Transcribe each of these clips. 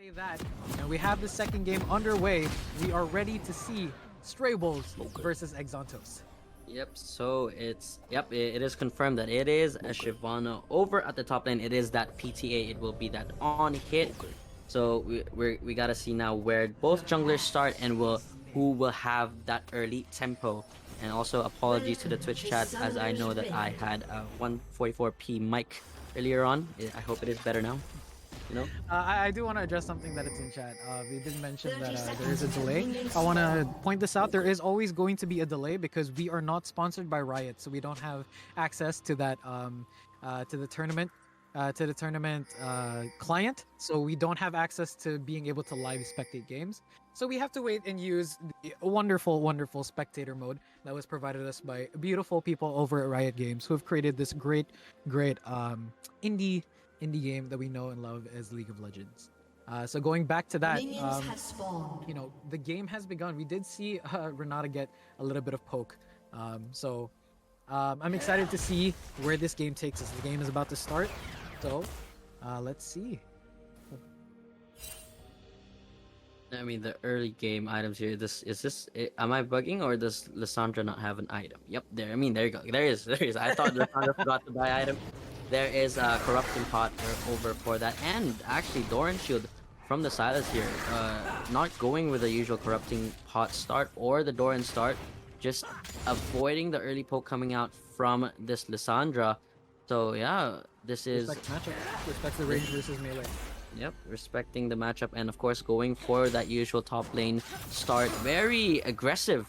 say that, and we have the second game underway. We are ready to see Stray Wolves versus EggsonToast. Yep, so it is confirmed that it is a Shyvana over at the top lane. It is that PTA, it will be that on hit. So we gotta see now where both junglers start and who will have that early tempo. And also apologies to the Twitch chat, as I know that I had a 144p mic earlier on. I hope it is better now. You know? I do want to address something that it's in chat. We did mention that there is a delay. I want to point this out. There is always going to be a delay because we are not sponsored by Riot, so we don't have access to that to the tournament client. So we don't have access to being able to live spectate games. So we have to wait and use the wonderful spectator mode that was provided us by beautiful people over at Riot Games, who have created this great indie game that we know and love as League of Legends. So going back to that, you know, the game has begun. We did see Renata get a little bit of poke. I'm excited to see where this game takes us. The game is about to start, so let's see. I mean, the early game items here. Am I bugging, or does Lissandra not have an item? Yep, there. I mean, there you go. There is. I thought Lissandra forgot to buy item. There is a corrupting pot over for that, and actually Doran Shield from the Sylas here, not going with the usual corrupting pot start or the Doran start, just avoiding the early poke coming out from this Lissandra. So yeah, this is Respects the range versus melee. Yep, respecting the matchup, and of course going for that usual top lane start. Very aggressive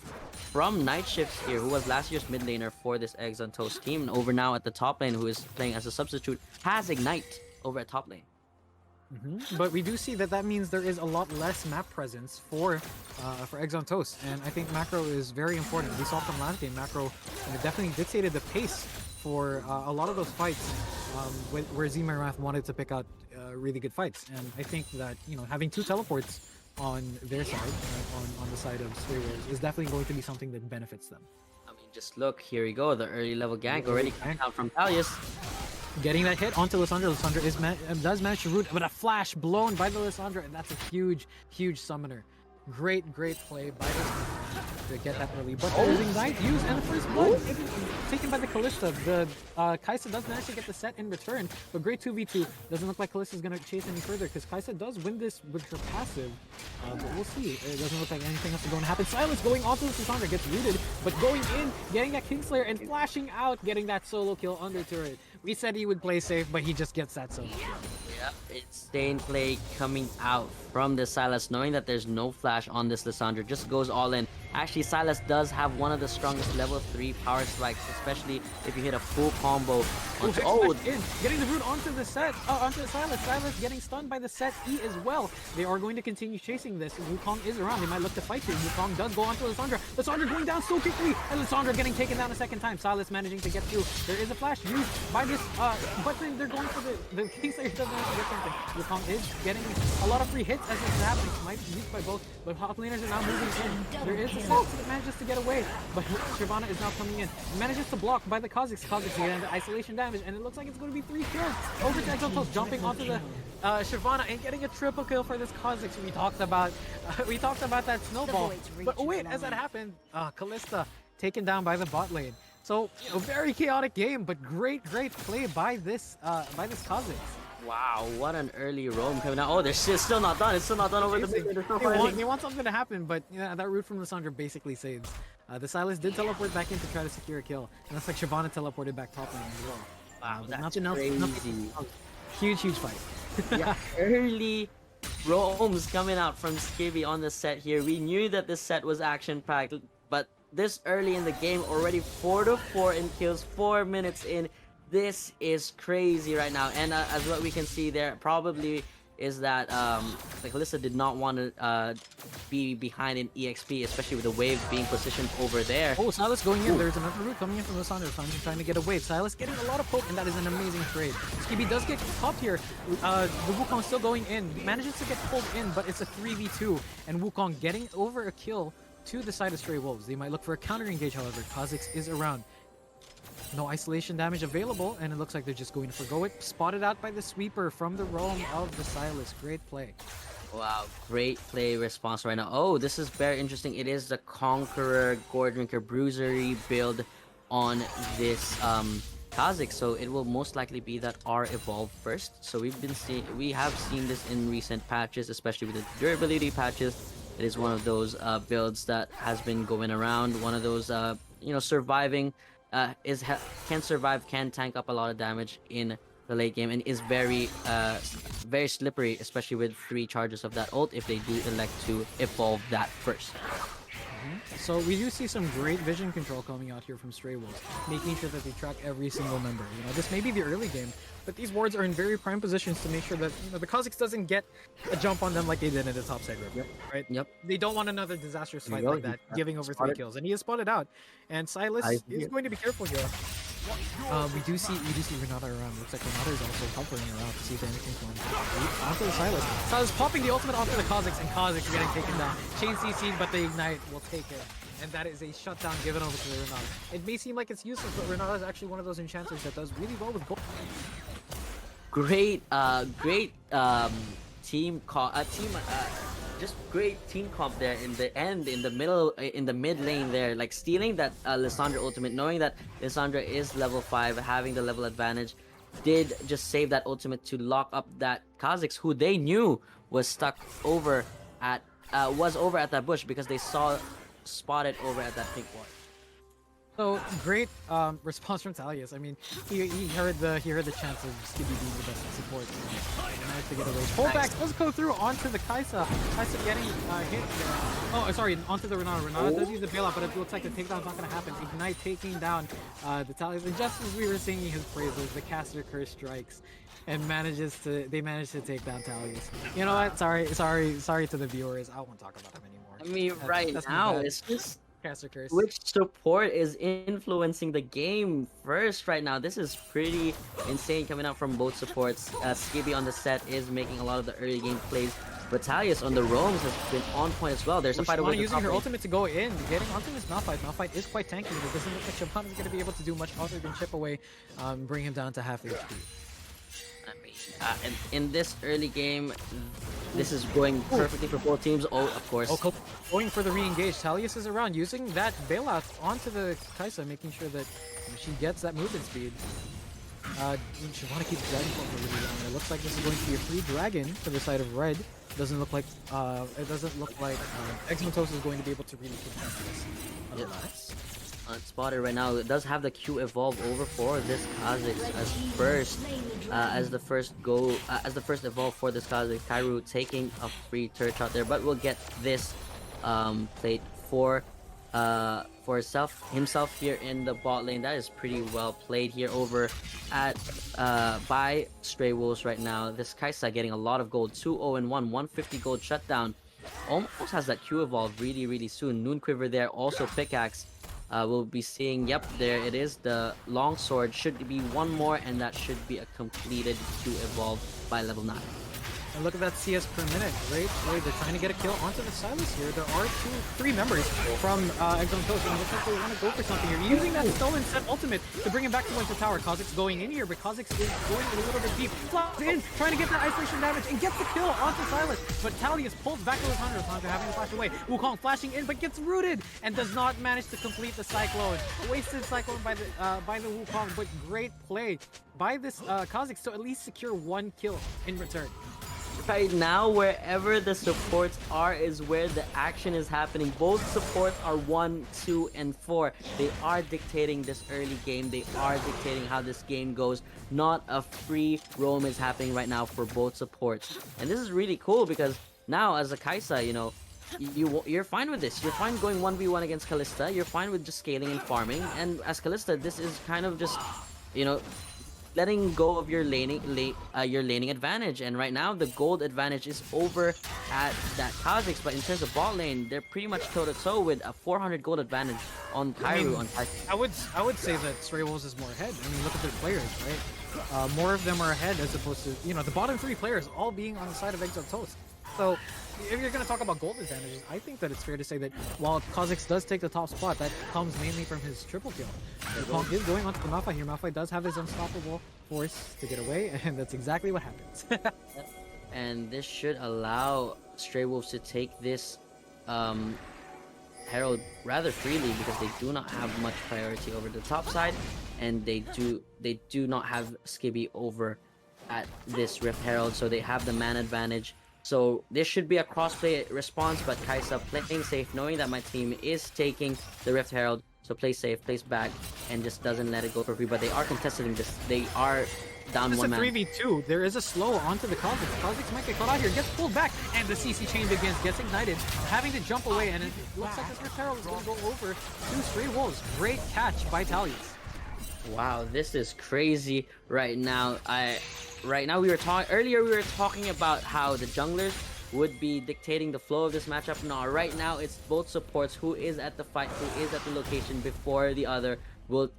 from NightShifts here, who was last year's mid laner for this EggsonToast team, and over now at the top lane, who is playing as a substitute, has Ignite over at top lane. But we do see that means there is a lot less map presence for EggsonToast, and I think macro is very important. We saw from last game, macro definitely dictated the pace for a lot of those fights, where Zmarath wanted to pick out really good fights. And I think that, you know, having two teleports on their side, on the side of Stray Wolves, is definitely going to be something that benefits them. I mean, just look, here we go, the early level gank already coming out from Talius. Getting that hit onto Lissandra. Lissandra does manage to root, but a flash blown by the Lissandra, and that's a huge summoner. Great play by this to get that early. But there's Ignite used, and the first blood taken by the Kalista. The Kaisa does manage to get the Sett in return, but great 2v2. Doesn't look like Kalista's going to chase any further, because Kaisa does win this with her passive. But we'll see. It doesn't look like anything else is going to happen. Sylas going onto the Lissandra, gets rooted, but going in, getting that Kingslayer, and flashing out, getting that solo kill under turret. We said he would play safe, but he just gets that solo kill. Yep, it's staying play coming out from the Sylas, knowing that there's no flash on this Lissandra, just goes all in. Actually, Sylas does have one of the strongest level 3 power spikes, especially if you hit a full combo. Getting the root onto the Sett, onto the Sylas. Sylas getting stunned by the Sett E as well. They are going to continue chasing this. Wukong is around. They might look to fight here. Wukong does go onto Lissandra. Lissandra going down so quickly, and Lissandra getting taken down a second time. Sylas managing to get through. There is a flash used by this, but then they're going for the Kingslayer doesn't have to get something. Wukong is getting a lot of free hits as this is happening. Might be used by both, but top laners are now moving in. There is a Sett that manages to get away, but Shyvana is now coming in. Manages to block by the Kha'Zix. Kha'Zix getting the isolation damage, and it looks like it's going to be 3 kills. Over to EggsonToast, jumping onto the Shyvana and getting a triple kill for this Kha'Zix. We talked about that snowball. But wait, as that happened, Kalista taken down by the bot lane. So, you know, very chaotic game, but great play by this Kha'Zix. Wow, what an early roam coming out. Oh, they're still not done. It's still not done over the mid. They want something to happen, but yeah, that root from Lissandra basically saves. The Sylas did teleport back in to try to secure a kill. And that's like Shyvana teleported back top lane as well. Wow, that's nothing crazy. Huge fight. Yeah, early roams coming out from Scybi on the Sett here. We knew that this Sett was action-packed, but this early in the game, already 4-4 in kills, 4 minutes in. This is crazy right now, and as what we can see there, probably is that the Kalista did not want to be behind in EXP, especially with the wave being positioned over there. Oh, Sylas going in. There's another root coming in from Lissandra. Lissandra trying to get a wave. Sylas getting a lot of poke, and that is an amazing trade. Scybi does get caught here. The Wukong still going in. Manages to get pulled in, but it's a 3v2, and Wukong getting over a kill to the side of Stray Wolves. They might look for a counter engage, however. Kha'Zix is around. No isolation damage available, and it looks like they're just going to forgo it. Spotted out by the sweeper from the roam of the Sylas. Great play. Wow, great play response right now. Oh, this is very interesting. It is the Conqueror, Gore Drinker, Bruisery build on this Kha'Zix, so it will most likely be that R evolve first. So we have seen this in recent patches, especially with the durability patches. It is one of those builds that has been going around. One of those surviving can survive, can tank up a lot of damage in the late game, and is very slippery, especially with 3 charges of that ult if they do elect to evolve that first. So we do see some great vision control coming out here from Stray Wolves, making sure that they track every single member. This may be the early game, but these wards are in very prime positions to make sure that the Kha'Zix doesn't get a jump on them like they did in the top side group. Right? Yep. They don't want another disastrous fight like that, giving over 3 kills, and he is spotted out. And Sylas is going to be careful here. We do see Renata around. Looks like Renata is also hovering around to see if anything's going on. Onto the Sylas. Sylas popping the ultimate onto the Kha'Zix, and Kha'Zix getting taken down. Chain CC'd, but the Ignite will take it. And that is a shutdown given over to the Renata. It may seem like it's useless, but Renata is actually one of those enchanters that does really well with gold. Great just great team comp there in the end, in the middle, in the mid lane there, like stealing that Lissandra ultimate, knowing that Lissandra is level 5, having the level advantage, did just save that ultimate to lock up that Kha'Zix, who they knew was stuck over at that bush because they saw spotted over at that pink ward. So great response from Talius. I mean, he heard the chance of Scybi being the best support. He managed to get away. Pullback does go through onto the Kaisa. Kaisa getting hit. Oh, sorry, onto the Renata. Renata does use the bailout, but it looks like the takedown's not going to happen. Ignite taking down the Talius. And just as we were singing his praises, the caster curse strikes and they manage to take down Talius. You know what? Sorry to the viewers. I won't talk about him anymore. I mean, right now it's just Curse. Which support is influencing the game first right now? This is pretty insane coming out from both supports. Scybi on the Sett is making a lot of the early game plays, but Talius on the roams has been on point as well. There's a fight over using her ultimate to go in, getting onto this Malphite. Malphite is quite tanky, but it doesn't look like Shyvana is going to be able to do much other than chip away, bring him down to half HP. I mean, and in this early game, this is going perfectly for both teams. Oh, of course. Going for the re-engage. Talius is around, using that bailout onto the Kaisa, making sure that she gets that movement speed. Shyvana keeps dragging for really long. It looks like this is going to be a free dragon for the side of red. Doesn't look like EggsonToast is going to be able to really contest this. Otherwise, unspotted right now. It does have the Q evolve over for this Kha'Zix as the first evolve for this Kha'Zix. KAIRU taking a free turret shot there, but we'll get this plate for himself here in the bot lane. That is pretty well played here over at by Stray Wolves right now. This Kaisa getting a lot of gold, 2-0-1, 150 gold shutdown. Almost has that Q evolve really soon. Noon Quiver there, also pickaxe. We'll be seeing, yep, there it is. The longsword should be one more, and that should be a completed Q evolve by level 9. And look at that CS per minute, right? They're trying to get a kill onto the Sylas here. There are 3 members from EggsonToast, and it looks like they want to go for something here. Using that stolen Sett ultimate to bring him back to Winter Tower. Kha'Zix going in here, but Kha'Zix is going a little bit deep. Flops in, trying to get that isolation damage, and gets the kill onto Sylas. But Talius pulls back to Lissandra. Lissandra having to flash away. Wukong flashing in, but gets rooted, and does not manage to complete the Cyclone. A wasted Cyclone by the Wukong, but great play by this Kha'Zix to at least secure 1 kill in return. Right now, wherever the supports are is where the action is happening. Both supports are 1, 2, and 4. They are dictating this early game. They are dictating how this game goes. Not a free roam is happening right now for both supports. And this is really cool because now as a Kaisa, you're fine with this. You're fine going 1v1 against Kalista. You're fine with just scaling and farming. And as Kalista, this is kind of just, letting go of your laning advantage. And right now the gold advantage is over at that Kha'Zix, but in terms of bot lane, they're pretty much toe-to-toe with a 400 gold advantage on KAIRU. I would say that Stray Wolves is more ahead. I mean, look at their players, right? More of them are ahead as opposed to, the bottom 3 players all being on the side of EggsonToast. So if you're going to talk about gold advantages, I think that it's fair to say that while Kha'Zix does take the top spot, that comes mainly from his triple kill. Wukong is going onto the Malphite here. Malphite does have his unstoppable force to get away, and that's exactly what happens. and this should allow Stray Wolves to take this Herald rather freely because they do not have much priority over the top side, and they do not have Scibi over at this Rift Herald, so they have the man advantage. So this should be a crossplay response, but Kaisa playing safe, knowing that my team is taking the Rift Herald, so play safe, plays back, and just doesn't let it go for free. But they are contesting this. They are down It's one a man. 3v2. There is a slow onto the Kha'Zix. Kha'Zix might get caught out here. Gets pulled back, and the CC chain begins. Gets ignited, having to jump away, and it looks like this Rift Herald is going to go over to Stray Wolves. Great catch by Talius. Wow, this is crazy right now. Right now we were talking about how the junglers would be dictating the flow of this matchup. No, right now it's both supports who is at the fight, who is at the location before the other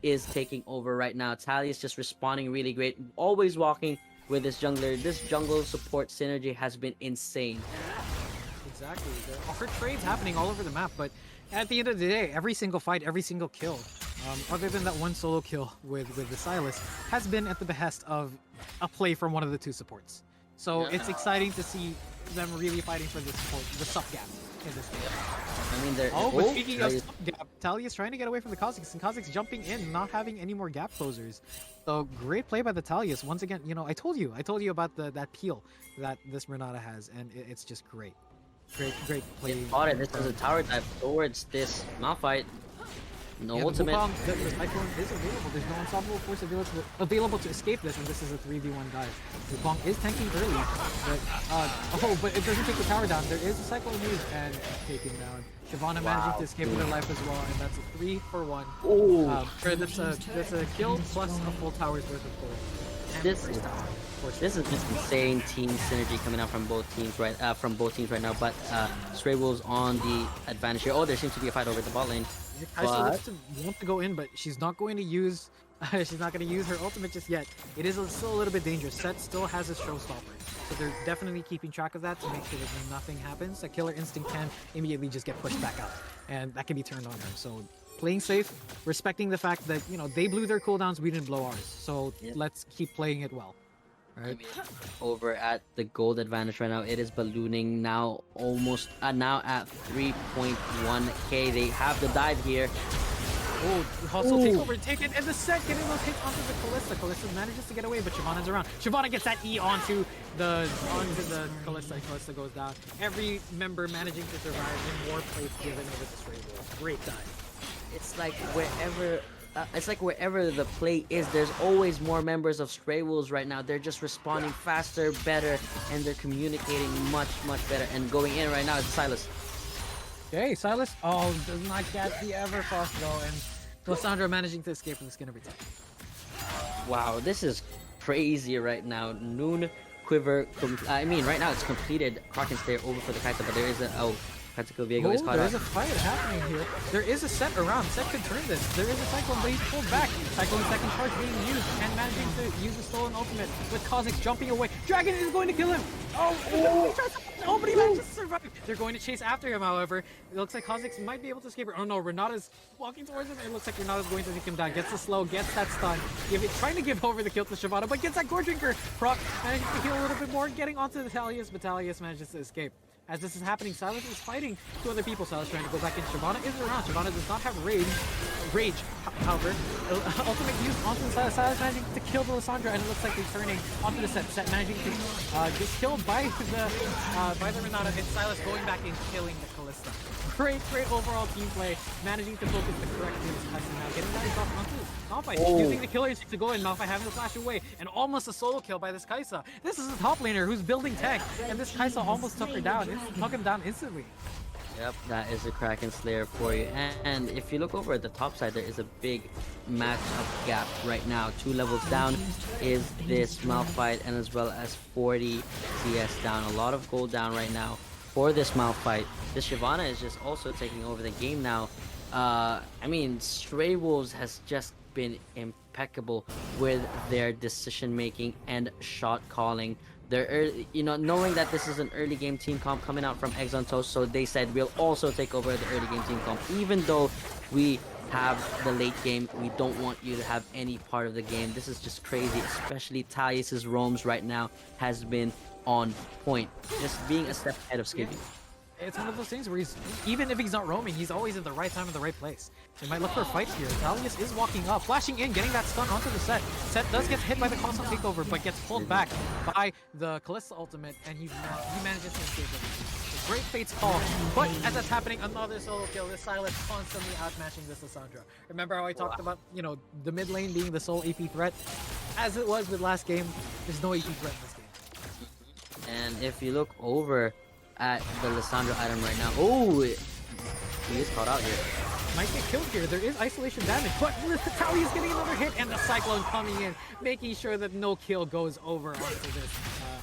is taking over right now. Talius just responding really great, always walking with this jungler. This jungle support synergy has been insane. Exactly. There are trades happening all over the map, but at the end of the day, every single fight, every single kill, other than that one solo kill with the Sylas, has been at the behest of a play from one of the two supports. So it's exciting to see them really fighting for the support, the sup gap in this game. I mean, they're but speaking of sup gap, Talius trying to get away from the Kha'Zix, and Kha'Zix jumping in, not having any more gap closers. So great play by the Talius. Once again, you know, I told you about that peel that this Renata has, and it's just great. Great play. Spot it. This is a tower dive towards this Malphite. No ultimate. Wukong, the Cyclone is available. There's no unstoppable force available to escape this, and this is a 3v1 dive. Wukong is tanking early, but but it doesn't take the tower down. There is a Cyclone move and taken down. Shyvana managing to escape with her life as well, and that's a 3-for-1. That's a kill plus a full tower's worth of gold. This is just insane team synergy coming out from both teams right now. But Stray Wolves on the advantage here. Oh, there seems to be a fight over the bot lane. Kaisa looks to want to go in, but she's not going to use her ultimate just yet. It is still a little bit dangerous. Sett still has a showstopper, so they're definitely keeping track of that to make sure that nothing happens. A killer instinct can immediately just get pushed back out, and that can be turned on her. So playing safe, respecting the fact that, you know, they blew their cooldowns, we didn't blow ours. So let's keep playing it well. Right. I mean, over at the gold advantage right now, it is ballooning now, almost now at 3.1k. They have the dive here. Oh, hustle takeover taken, and the Sett getting those hits onto the Kalista. Kalista manages to get away, but Shyvana's around. Shyvana gets that E onto the Kalista. Kalista goes down. Every member managing to survive, and more plates given over to Stray Wolves. Great dive. It's like wherever the play is, there's always more members of Stray Wolves right now. They're just responding faster, better, and they're communicating much better. And going in right now is Sylas. Okay, Sylas. Oh, does not get the Everfrost though, and Lissandra managing to escape from the skin every time. Wow, this is crazy right now. Noon Quiver. I mean, right now it's completed. Kraken's there over for the Kaisa, but there is a Pentakill Viego is caught there up. is a fight happening here. There is a Sett around. Sett could turn this. There is a Cyclone, but he's pulled back. Cyclone second charge being used and managing to use the stolen ultimate with Kha'Zix jumping away. Dragon is going to kill him. Oh, but he manages to survive. They're going to chase after him, however. It looks like Kha'Zix might be able to escape. Oh no, Renata's walking towards him. It looks like Renata's going to take him down. Gets the slow, gets that stun. Trying to give over the kill to Shyvana, but gets that Gore Drinker. Proc managing to heal a little bit more, getting onto the Talius, but Talius manages to escape. As this is happening, Sylas is fighting two other people. Sylas trying to go back in. Shyvana is around. Shyvana does not have rage, however. Ultimate used onto the Sylas. Sylas managing to kill the Lissandra, and it looks like they're turning onto the Sett. Sett managing to get killed by the Renata, and Sylas going back and killing the Kalista. Great overall team play. Managing to focus the correct moves. Now getting that off onto Malphite. Using the killer instinct to go in. Malphite having to flash away. And almost a solo kill by this Kaisa. This is a top laner who's building tech. And this Kaisa almost took her down. Took him down instantly. Yep, that is a Kraken Slayer for you. And if you look over at the top side, there is a big matchup gap right now. 2 levels down is this Malphite, and as well as 40 CS down. A lot of gold down right now for this Malphite. This Shyvana is just also taking over the game now. I mean, Stray Wolves has just been impeccable with their decision making and shot calling. They're knowing that this is an early game team comp coming out from EggsonToast, so they said we'll also take over the early game team comp, even though we have the late game. We don't want you to have any part of the game. This is just crazy, especially Talius's roams right now has been on point, just being a step ahead of Yeah. Scybi. It's one of those things where even if he's not roaming, he's always at the right time in the right place. They might look for fights here. Talius is walking up, flashing in, getting that stun onto the Sett. Sett does get hit by the constant takeover, but gets pulled back by the Kalista ultimate, and he manages to escape it. A great Fate's call, but as that's happening, another solo kill. This Sylas constantly outmatching this Lissandra. Remember how I talked about, you know, the mid lane being the sole AP threat? As it was with last game, there's no AP threat in this game. And if you look over at the Lissandra item right now, oh, he is caught out here. Might get killed here. There is isolation damage, but Talius getting another hit, and the Cyclone coming in, making sure that no kill goes over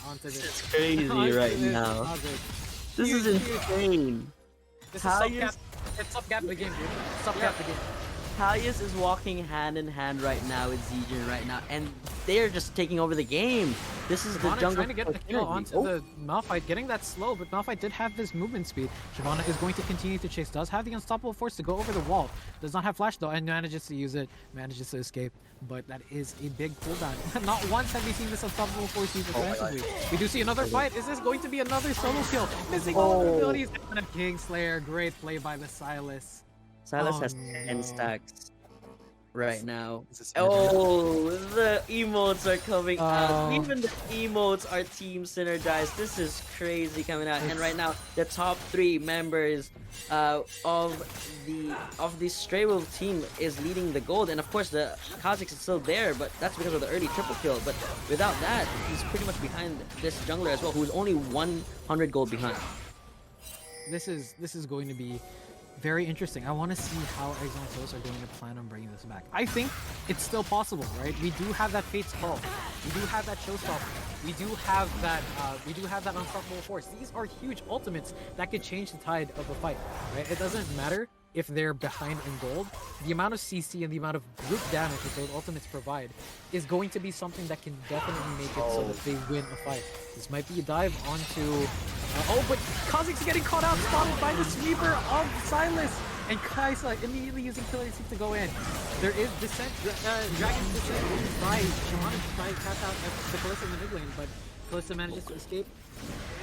onto this. It's crazy right now. This is insane. This is sub-cap. It's sub-cap the game, dude. Sub-cap the game. Talius is walking hand in hand right now with Zegion right now, and they're just taking over the game. This is the jungle. Trying to get the kill onto the Malphite, getting that slow, but Malphite did have this movement speed. Shyvana is going to continue to chase, does have the unstoppable force to go over the wall. Does not have flash though, and manages to use it, manages to escape. But that is a big cooldown. Not once have we seen this unstoppable force used offensively. We do see another fight. Is this going to be another solo kill? Missing all the abilities. And a Kingslayer. Great play by the Sylas. Sylas has 10 stacks right now. Oh, the emotes are coming out. Even the emotes are team synergized. This is crazy coming out. And right now, the top 3 members of the Stray Wolf team is leading the gold. And of course, the Kha'Zix is still there, but that's because of the early triple kill. But without that, he's pretty much behind this jungler as well, who's only 100 gold behind. This is going to be very interesting. I want to see how EggsonToast are going to plan on bringing this back. I think it's still possible, right? We do have that Fate's Call. We do have that Showstopper. We do have that Unstoppable Force. These are huge ultimates that could change the tide of a fight, right? It doesn't matter if they're behind in gold. The amount of CC and the amount of group damage that those ultimates provide is going to be something that can definitely make it so that they win a fight. This might be a dive onto... oh, but Kha'Zix getting caught out, spotted by the sweeper of Sylas. And Kaisa immediately using Talius to go in. There is Descent, Dragon's Descent by Shyvana to try and catch out the Kalista in the mid lane, but Kalista manages to escape.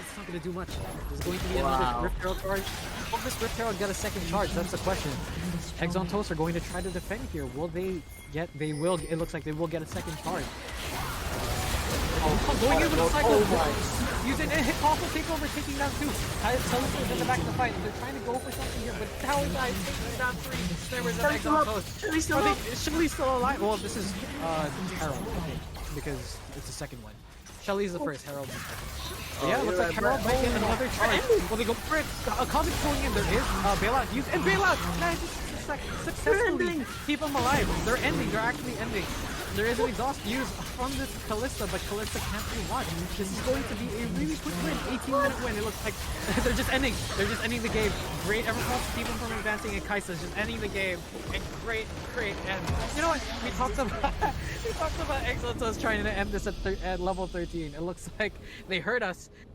It's not going to do much. There's going to be another Rift Herald charge. Will this Rift Herald get a second charge? That's the question. EggsonToast are going to try to defend here. Will they get... They will. It looks like they will get a second charge. Going in with a cycle. Using a hit possible takeover, taking down 2. Talius is in the back of the fight. They're trying to go for something here, but Talius taking down 3 members of EggsonToast. Shelly's still alive. Well, this is Herald, because it's the second one. Shelly's the first, Herald's the second. Yeah, looks like Herald might get another charge. Well, they go for it. Kha'Zix going in. There is bailout used, and bailout manages to successfully keep them alive. They're ending. They're actually ending. There is an exhaust used from this Kalista, but Kalista can't do much. This is going to be a really quick win, 18-minute win. It looks like they're just ending. They're just ending the game. Great Evercross to keep them from advancing, and Kaisa is just ending the game. And great end. You know what? We talked about EggsonToast trying to end this at level 13. It looks like they heard us,